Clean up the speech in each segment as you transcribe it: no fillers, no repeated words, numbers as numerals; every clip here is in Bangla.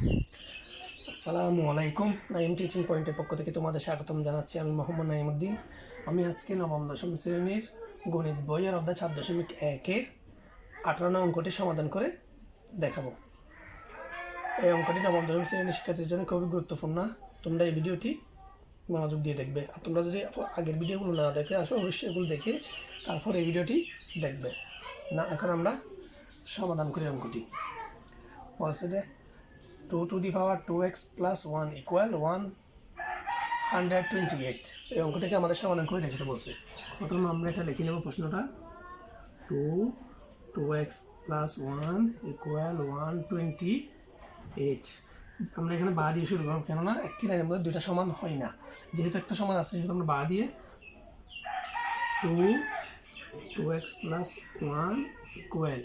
আসসালামু আলাইকুম। নাইম টিচিং পয়েন্টের পক্ষ থেকে তোমাদের স্বাগতম জানাচ্ছি। আমি মোহাম্মদ নাইমুদ্দিন। আমি আজকে নবম-দশম শ্রেণীর গণিত বইয়ের অধ্যায় 4.1-এর 18 নং অঙ্কটি সমাধান করে দেখাবো। এই অঙ্কটি নবম-দশম শ্রেণীর শিক্ষার্থীদের জন্য খুবই গুরুত্বপূর্ণ। তোমরা এই ভিডিওটি মনোযোগ দিয়ে দেখবে। আর তোমরা যদি আগের ভিডিওগুলো না দেখে আসো, অবশ্যই এগুলো দেখে তারপর এই ভিডিওটি দেখবে। না, এখন আমরা সমাধান করি অঙ্কটি। বলছে যে 2 to the power 2x plus 1 equal 128। এই অঙ্কটাকে আমাদের সমাধান করে দেখাতে বলছে। প্রথমে আমরা এটা লিখে নেব প্রশ্নটা। 2x plus 1 equal 128। আমরা এখানে বা দিয়ে শুরু করব, কেননা একটি লাইনের মধ্যে দুইটা সমান হয় না। যেহেতু একটা সমান আছে সেহেতু আমরা বা দিয়ে 2x plus 1 equal,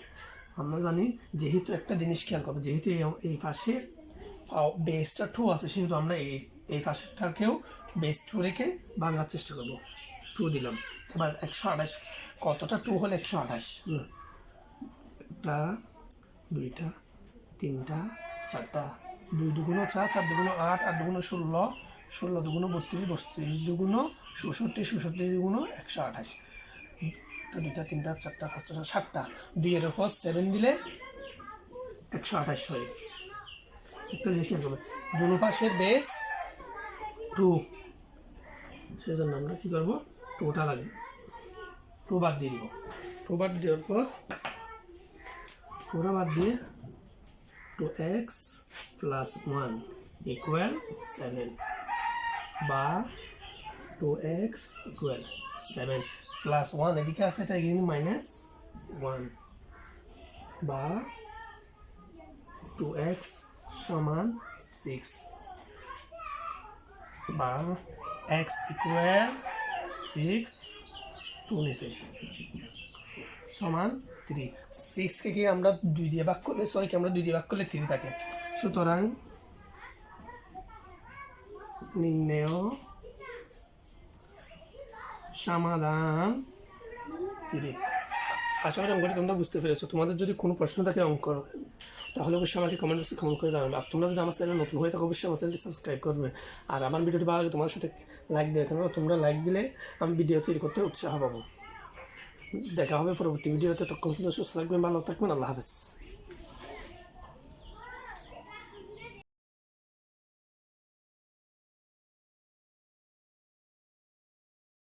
আমরা জানি যেহেতু একটা জিনিস খেয়াল করবো, যেহেতু এই পাশে বেসটা 2 আছে সেহেতু আমরা এই পাশেরটাকেও বেস 2 রেখে ভাঙার চেষ্টা করবো। 2 দিলাম। এবার 128 কতটা 2 হলে 128? একটা, দুইটা, তিনটা, চারটা। 2 দুগুণ 4, 4 দুগুণ 8, 8 দুগুণ 16, 16 দুগুণ 32, 32 দুগুণ 64, 64 দুগুণ 128। দুইটা, তিনটা, চারটা, পাঁচটা, 7টা। 2 এর উপর 7 দিলে 128 হয়। একটা জিনিস খেয়াল করবে, দুনো পাশের বেস 2, সেজন্য আমরা কি করবো, 2টা লাগবে, 2 বাদ দিয়ে দিব। 2 বাদ দেওয়ার পর 2টা বাদ দিয়ে 2x plus 1 equal 7, বা 2x equal 7 plus 1 এদিকে আছে, এটা এগিয়ে -1, বা 2x সমান 6, বা x equal 6, 2 নিচে সমান 3। 6 কে কি আমরা 2 দিয়ে ভাগ করলে 6 কে আমরা 2 দিয়ে ভাগ করলে 3 থাকে। সুতরাং নির্ণেয় সমাধান 3। আশা করি অঙ্কটি তোমরা বুঝতে পেরেছো। তোমাদের যদি কোনো প্রশ্ন থাকে অঙ্ক, তাহলে অবশ্যই আমাকে কমেন্ট বক্সে কমেন্ট করে জানাবে। আর তোমরা যদি আমার চ্যানেল নতুন হয়ে থাকো, অবশ্যই আমার চ্যানেলটি সাবস্ক্রাইব করবে। আর আমার ভিডিওটি ভালো লাগে তোমাদের সাথে লাইক দেবে, কেননা তোমরা লাইক দিলে আমি ভিডিও তৈরি করতে উৎসাহ পাবো। দেখা হবে পরবর্তী ভিডিওতে। তখন সুস্থ থাকবেন, ভালো থাকবেন। আল্লাহ হাফেজ।